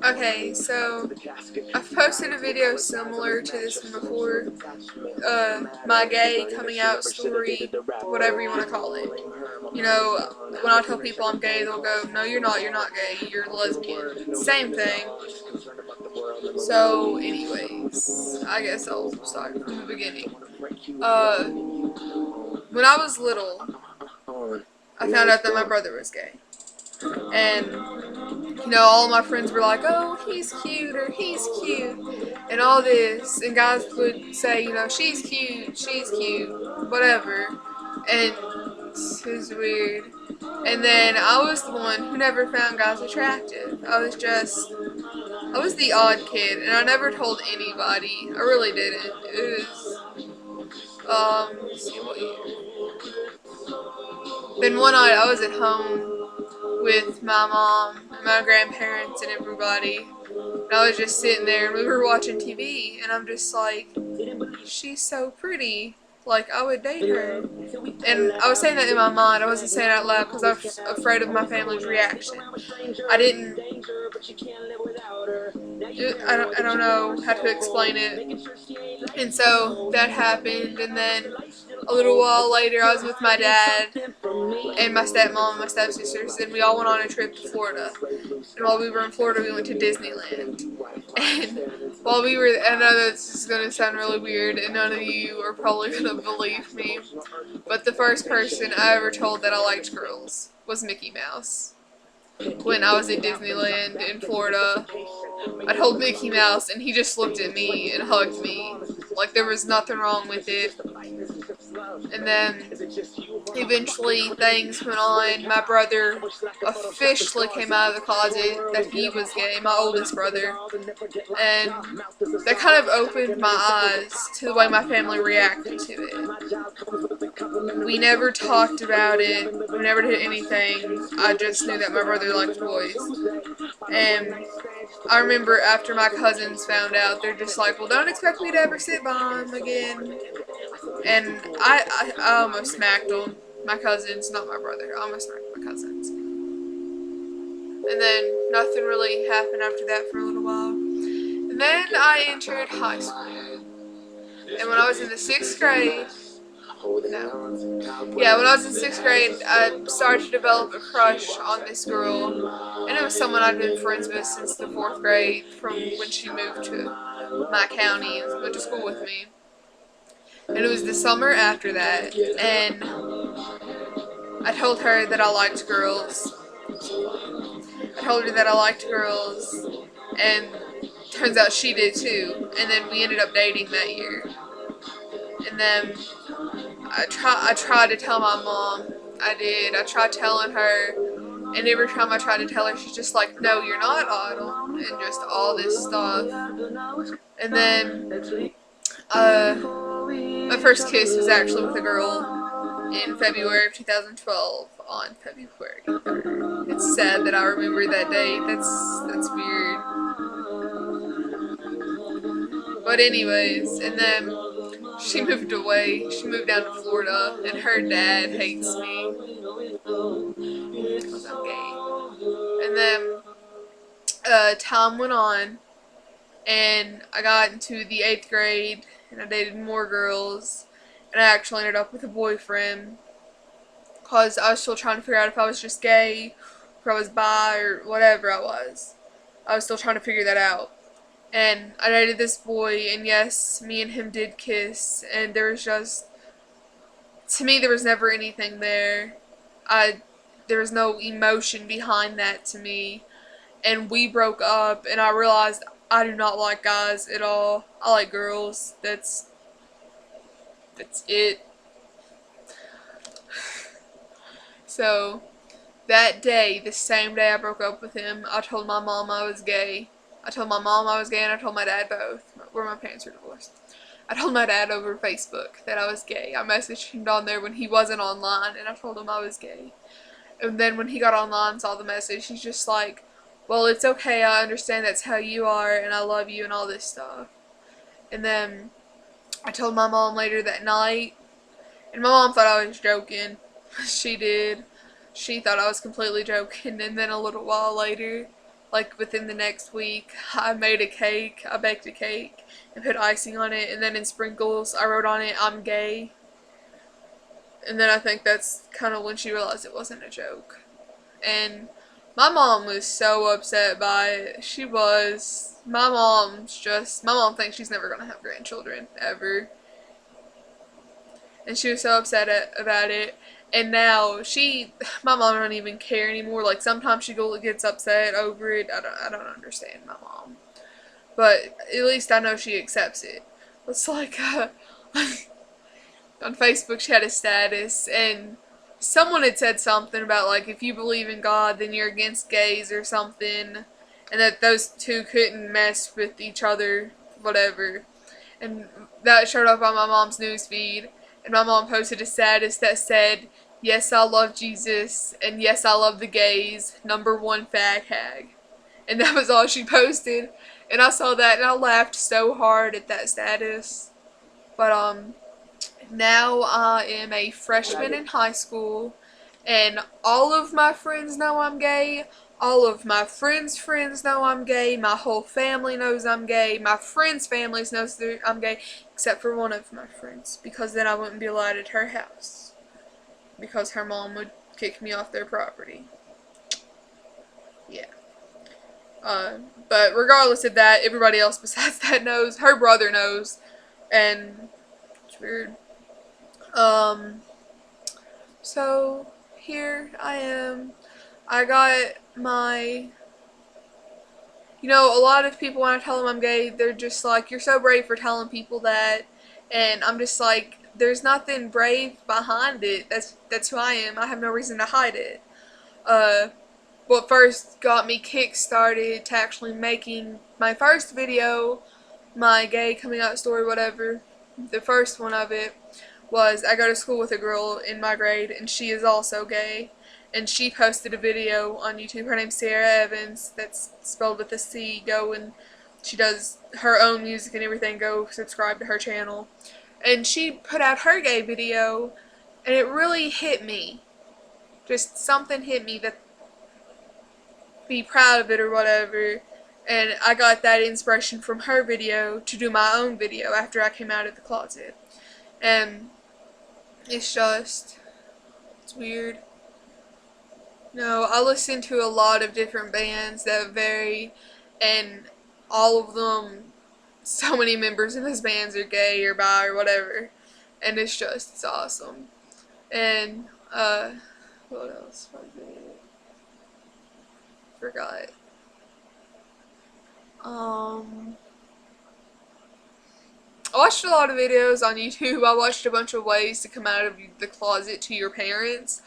Okay, so I've posted a video similar to this one before. My gay coming out story, whatever you want to call it. You know, when I tell people I'm gay, they'll go, "No, you're not gay, you're lesbian." Same thing. So, anyways, I guess I'll start from the beginning. When I was little, I found out that my brother was gay. And, you know, all my friends were like, "Oh, he's cute," or "He's cute," and all this. And guys would say, you know, she's cute, whatever. And it was weird. And then I was the one who never found guys attractive. I was the odd kid, and I never told anybody. I really didn't. It was, let's see what year. Then one night I was at home with my mom and my grandparents and everybody. And I was just sitting there and we were watching TV and I'm just like, she's so pretty. Like, I would date her. And I was saying that in my mind. I wasn't saying it out loud because I was afraid of my family's reaction. I don't know how to explain it. And so that happened, and then a little while later I was with my dad and my stepmom and my stepsisters, and we all went on a trip to Florida. And while we were in Florida, we went to Disneyland. And while we were, I know this is going to sound really weird, and none of you are probably going to believe me, but the first person I ever told that I liked girls was Mickey Mouse. When I was at Disneyland in Florida, I told Mickey Mouse, and he just looked at me and hugged me like there was nothing wrong with it. And then eventually things went on. My brother officially came out of the closet that he was gay, my oldest brother, and that kind of opened my eyes to the way my family reacted to it. We never talked about it, we never did anything. I just knew that my brother liked boys. And I remember after my cousins found out, they're just like, "Well, don't expect me to ever sit by him again." And I almost smacked them. My cousins, not my brother. I almost smacked my cousins. And then nothing really happened after that for a little while. And then I entered high school. And when I was in the 6th grade, when I was in 6th grade, I started to develop a crush on this girl. And it was someone I'd been friends with since the 4th grade, from when she moved to my county and went to school with me. And it was the summer after that, and I told her that I liked girls. And turns out she did too. And then we ended up dating that year. And then I tried to tell my mom. I tried telling her, and every time I tried to tell her, she's just like, "No, you're not Otto," and just all this stuff. And then, my first kiss was actually with a girl in February of 2012 on February 3rd. It's sad that I remember that date. That's weird. But anyways, and then she moved away. She moved down to Florida, and her dad hates me because I'm gay. And then time went on, and I got into the 8th grade, and I dated more girls, and I actually ended up with a boyfriend, because I was still trying to figure out if I was just gay, or I was bi, or whatever I was. I was still trying to figure that out. And I dated this boy, and yes, me and him did kiss, and there was just, to me, there was never anything there. There was no emotion behind that to me. And we broke up, and I realized I do not like guys at all. I like girls. That's it. So, that day, the same day I broke up with him, I told my mom I was gay. I told my mom I was gay, and I told my dad both, where my parents were divorced. I told my dad over Facebook that I was gay. I messaged him on there when he wasn't online, and I told him I was gay. And then when he got online and saw the message, he's just like, "Well, it's okay, I understand that's how you are, and I love you," and all this stuff. And then I told my mom later that night, and my mom thought I was joking. She did. She thought I was completely joking, and then a little while later, like within the next week, I made a cake. I baked a cake and put icing on it, and then in sprinkles I wrote on it, "I'm gay." And then I think that's kind of when she realized it wasn't a joke. And my mom was so upset by it. My mom thinks she's never going to have grandchildren, ever. And she was so upset about it. And now my mom don't even care anymore. Like, sometimes she gets upset over it. I don't understand my mom. But at least I know she accepts it. It's like, on Facebook she had a status, and someone had said something about, like, if you believe in God, then you're against gays or something, and that those two couldn't mess with each other, whatever. And that showed up on my mom's newsfeed, and my mom posted a status that said, "Yes, I love Jesus, and yes, I love the gays, #1 fag hag." And that was all she posted, and I saw that, and I laughed so hard at that status. But, now I am a freshman in high school, and all of my friends know I'm gay. All of my friends' friends know I'm gay. My whole family knows I'm gay. My friends' families knows I'm gay, except for one of my friends, because then I wouldn't be allowed at her house, because her mom would kick me off their property. Yeah. But regardless of that, everybody else besides that knows. Her brother knows, and it's weird. So here I am. I got my, a lot of people, when I tell them I'm gay, they're just like, "You're so brave for telling people that," and I'm just like, there's nothing brave behind it. That's who I am. I have no reason to hide it. What first got me kick-started to actually making my first video, my gay coming out story, whatever, the first one of it, was I go to school with a girl in my grade, and she is also gay, and she posted a video on YouTube. Her name's Sarah Evans, that's spelled with a C. Go, and she does her own music and everything. Go subscribe to her channel. And she put out her gay video, and it really hit me. Just something hit me that be proud of it or whatever. And I got that inspiration from her video to do my own video after I came out of the closet. And it's weird. No, I listen to a lot of different bands that vary, and all of them, so many members in those bands are gay or bi or whatever, and it's awesome. And, what else? Forgot. I watched a lot of videos on YouTube. I watched a bunch of ways to come out of the closet to your parents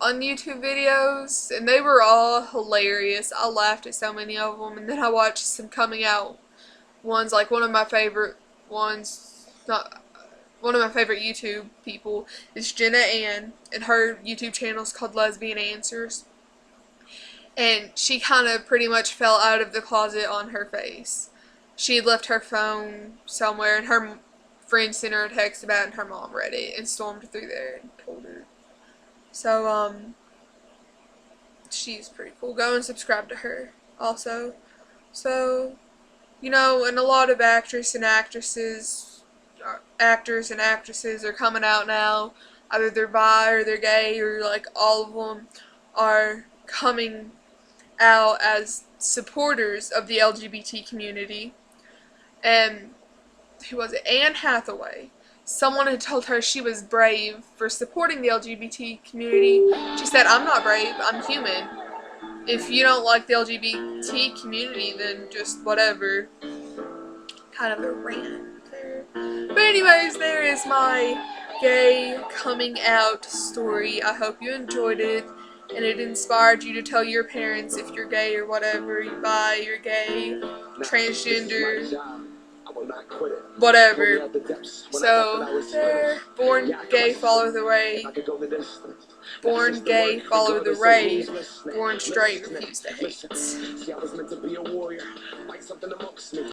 on YouTube videos, and they were all hilarious. I laughed at so many of them, and then I watched some coming out ones, like one of my favorite YouTube people is Jenna Ann, and her YouTube channel is called Lesbian Answers, and she kind of pretty much fell out of the closet on her face. She had left her phone somewhere, and her friend sent her a text about it, and her mom read it and stormed through there and told her. So, she's pretty cool. Go and subscribe to her also. So, and a lot of actors and actresses are coming out now. Either they're bi or they're gay, or like all of them are coming out as supporters of the LGBT community. And who was it? Anne Hathaway. Someone had told her she was brave for supporting the LGBT community. She said, "I'm not brave, I'm human. If you don't like the LGBT community, then just whatever." Kind of a rant there. But anyways, there is my gay coming out story. I hope you enjoyed it, and it inspired you to tell your parents if you're gay or whatever, you're bi, you're gay, transgender, whatever. So, there, born gay, follow the way. Born gay, follow the ray. Born straight, refuse to hate.